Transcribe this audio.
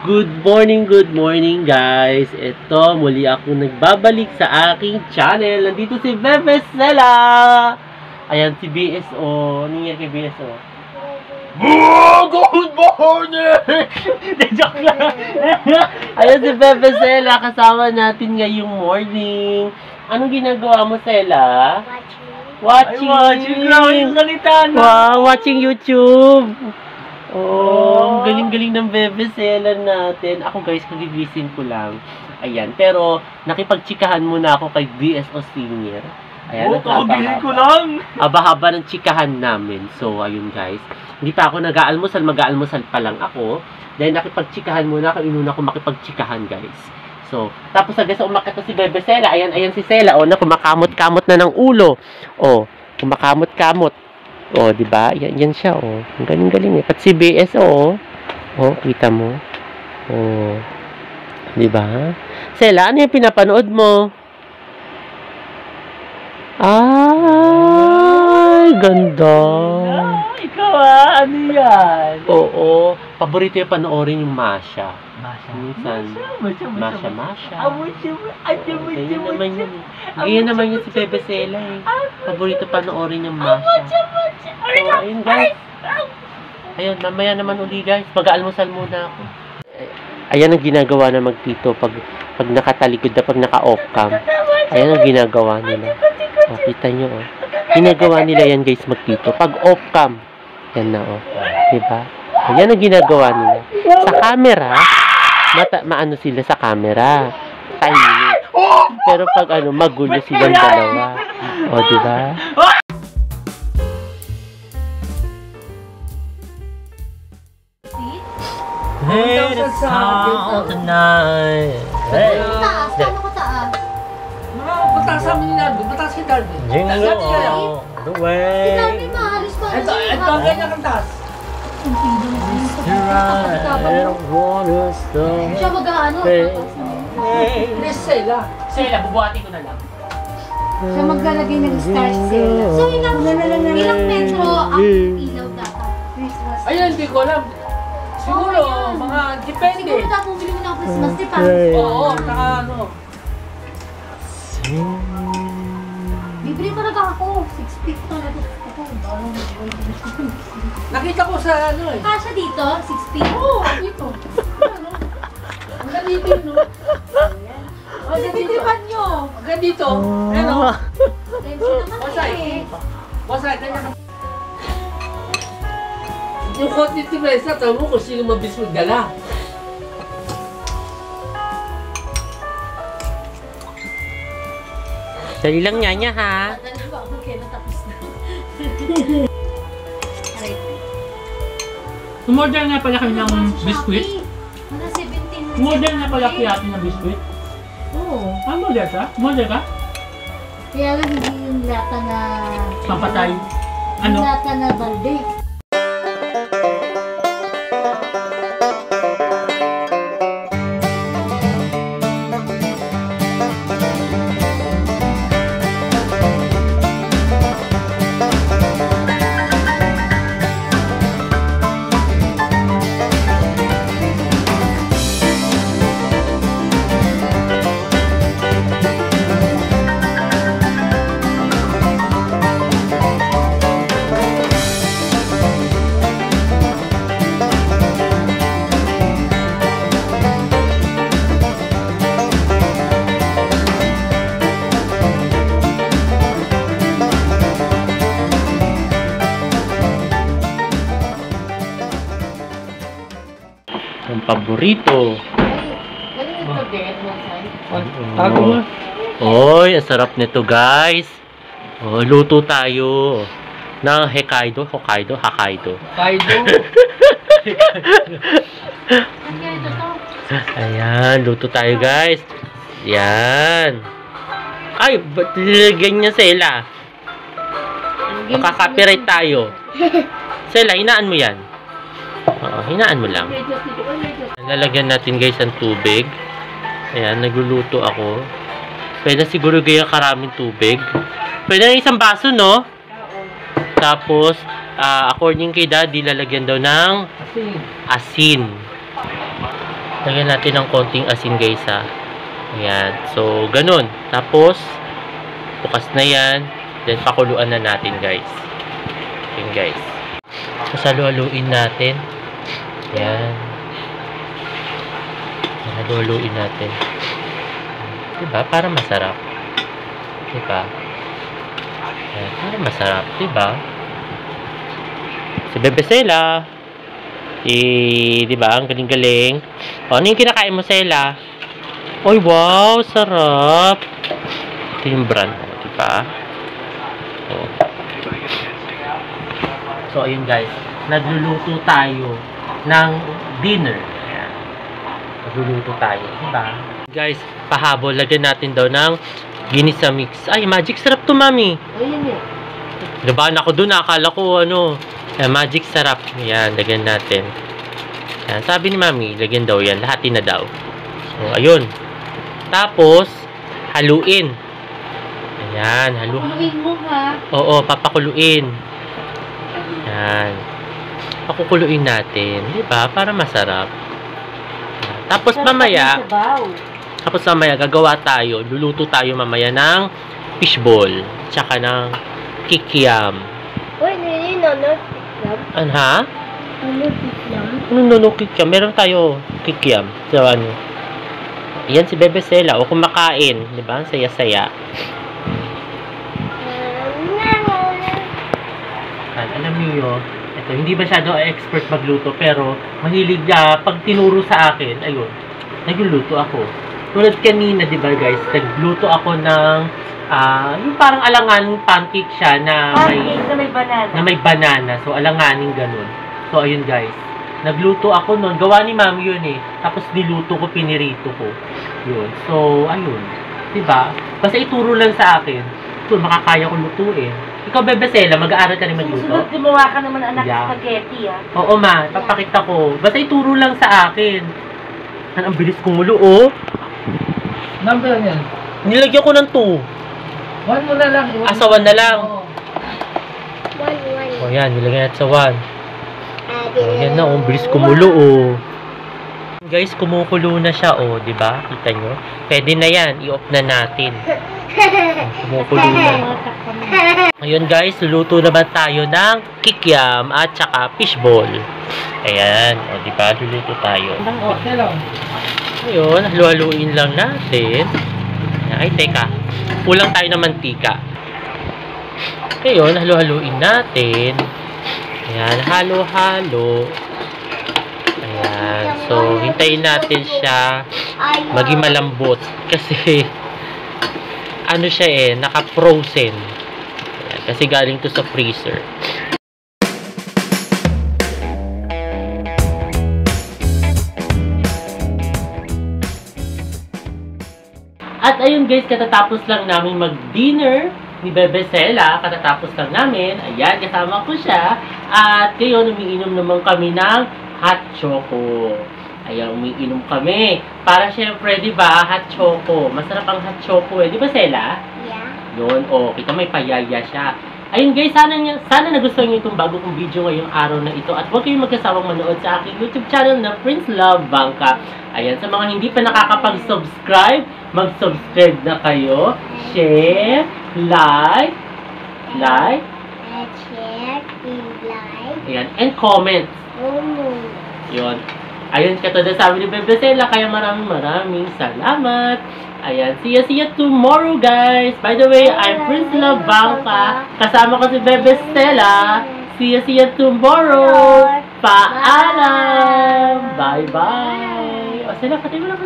Good morning guys. Ito, muli ako nagbabalik sa aking channel. Nandito si Bebe Sela. Ayan, si BSO. Ano nga kay BSO? Good morning! Joke lang. Ayan si Bebe Sela. Kasama natin ngayong morning. Anong ginagawa mo, Sela? Watching lang yung salita na. Wow, watching YouTube. Oh, galing-galing ng Bebe Sela natin. Ako guys, kagigising ko lang. Ayan, pero nakipagtsikahan muna ako kay BSO Senior. Ayan, kagigising ko lang. Aba-haba ng tsikahan namin. So, ayun guys. Hindi pa ako nag-aalmusal, mag-aalmusal pa lang ako. Dahil nakipagtsikahan muna ako, inuna ko makipagtsikahan guys. So, tapos guys, umakit na si Bebe Sela. Ayan si Sela, na kumakamot-kamot na ng ulo. Kumakamot-kamot. Di ba? Yan siya, Ang galing-galing eh. Pati si BSO, kita mo. Di ba? Sela, ano yung pinapanood mo? Ay, ganda. Ikaw ano yan? Oo. Paborito yung panoorin yung Masha. Minsan. Masha. Ganyan naman yun si Bebe Sela eh. Paborito panoorin yung Masha. Ayun guys. Ayun, mamaya naman uli guys. Mag-aalmusal muna ako. Ayan ang ginagawa na magtito pag nakatalikod na, pag naka-off cam. Ayan ang ginagawa nila. Kita nyo Ginagawa nila yan guys magtito. Pag off cam. Yan na Diba? Ayan ang ginagawa nila. Sa camera, maano sila sa camera. Tahimik. Pero pag magulo silang dalawa. Diba? Hey, the sound of the night. Hey. Taas, paano ko taas? Mataas sa amin ni Darby. Mataas si Darby. Jingle all the way. Si Darby maalis pa. Ito ang ganyan kang taas. Siya mag-ano? Sela. Sela, bubuhatin ko na lang. Siya maglalagay ng star sale. So, ilang metro ang ilaw dapat? Christmas. Ayun, hindi ko alam. Siguro, mga depende. Siguro dapat bumili mo ng Christmas tree pa. Oo, saka Bibili talaga ako. 6 feet talaga ako. Nakita ko sa Kasha dito? 6 feet? Oo, dito. Ang ganito yun, Ang titiripan nyo. Ang ganito. Tension naman Wasay. Wasay, kanya yung konti timesa, tawag mo kung sino mabilis magdala. Dali lang niya ha. Umorder nga pala kami ng biskuit. Mga 17. Umorder nga pala kaya natin ng biskuit. Oo. Umorder ka? Umorder ka? Kaya lang hindi yung lata na... Pampatay. Yung lata na balde. Ang paborito. Tago mo. Oy, ang sarap nito guys. Luto tayo ng Hokkaido. Kaido. Ayan, luto tayo guys. Yan. Ay, ba't nilagyan niya Sela? Makaka-copyright tayo. Sela, hinaan mo yan. Hinaan mo lang. Lalagyan natin guys ang tubig. Ayan, nagluluto ako. Pwede siguro gaya karaming tubig. Pwede na isang baso, no? Tapos, according kay Daddy, lalagyan daw ng asin. Lagyan natin ng konting asin guys ha. Ayan. So, ganun. Tapos, bukas na yan. Then, pakuluan na natin guys. Ayan guys. So, halu-haluin natin. Ayan. Halu-haluin natin. Diba? Para masarap. Diba? Ayan. Para masarap. Diba? Si Bebe Sela. Diba? Ang galing-galing. O, ano yung kinakain mo, Sela? Oy, wow! Sarap! Ito yung brand. Diba? O. So, ayun guys. Nagluluto tayo ng dinner. Ayan. Nagluluto tayo. Diba? Guys, pahabol. Lagyan natin daw ng ginisa mix. Ay, magic sarap to, mami. Ayun yun. Diba? Ako dun, akala ko, magic sarap. Ayan, lagyan natin. Ayan, sabi ni mami, lagyan daw yan. Lahatin na daw. So, ayun. Tapos, haluin. Ayan, Haluin mo ha. Oo, papakuluin. Ayan. Pakukuluin natin. Diba? Para masarap. Tapos mamaya, gagawa tayo. Luluto tayo mamaya ng fishball. Tsaka ng kikiam. Uy, nini, nonot. Ano ha? Nonot. Kikiam? Meron tayo kikiam. So, ano? Yan si Bebe Sela. O kumakain. Diba? Ang saya-saya. Alam niyo, ito, hindi masyado expert magluto, pero mahilig pag tinuro sa akin, ayun, nagluluto ako. Tulad kanina, di ba guys, nagluto ako ng, yung parang alanganing pancake siya na may banana. So, alanganing ganun. So, ayun guys, nagluto ako nun. Gawa ni mami yun eh. Tapos niluto ko, pinirito ko. Yun. So, ayun. Diba? Basta ituro lang sa akin. Ito, makakaya ko lutuin. Ikaw, Bebe Sela, mag-aaral ka rin magluto? Susunod, gumawa ka naman anak Yeah. spaghetti Oo, ma. Papakita ko. Basta ituro lang sa akin. Ang bilis kumulo, oh. Number yan. Nilagyan ko ng 2. 1 mo na lang. Sa 1 na lang. Oo. O, yan. Nilagyan natin sa 1. Yan na, oh. Ang bilis kumulo, oh. Guys, kumukulo na siya, oh. Diba? Kita nyo? Pwede na yan. I-off na natin. Kumukulo na. Ngayon guys, luluto naman tayo ng kikiam at saka fishball. Ayan. O, diba? Luluto tayo. Okay lang. Ngayon, halu-haluin lang natin. Ay, teka. Kulang tayo ng mantika. Ngayon, halu-haluin natin. Ayan, halo-halo. Ayan. So, hintayin natin siya maging malambot. Kasi, ano siya eh, naka-frozen. Ayan, kasi galing to sa freezer. At ayun guys, katatapos lang namin mag-dinner ni Bebe Sela. Katatapos lang namin. Ayan, kasama ko siya. At ngayon, umiinom naman kami ng hot choco. Ayan, umiinom kami. Para syempre, di ba, hot choco. Masarap ang hot choco eh. Di ba, Sela? Yeah. Yun, kita may payaya siya. Ayun guys, sana nagustuhan niyo itong bago kong video ngayong araw na ito. At huwag kayong magkasawang manood sa aking YouTube channel na Prince Love Bangka. Ayan, sa mga hindi pa nakakapag-subscribe, mag-subscribe na kayo. Share, like, Share, like. ayan, and comment. Yun. Ayun, katulad sabi ni Bebe Sela, kaya maraming salamat. Ayan, see ya tomorrow guys. By the way, I'm Prince Love Bangka. Kasama ko si Bebe Sela. See ya tomorrow. Paalam. Bye-bye. O, Sela, patay mo na.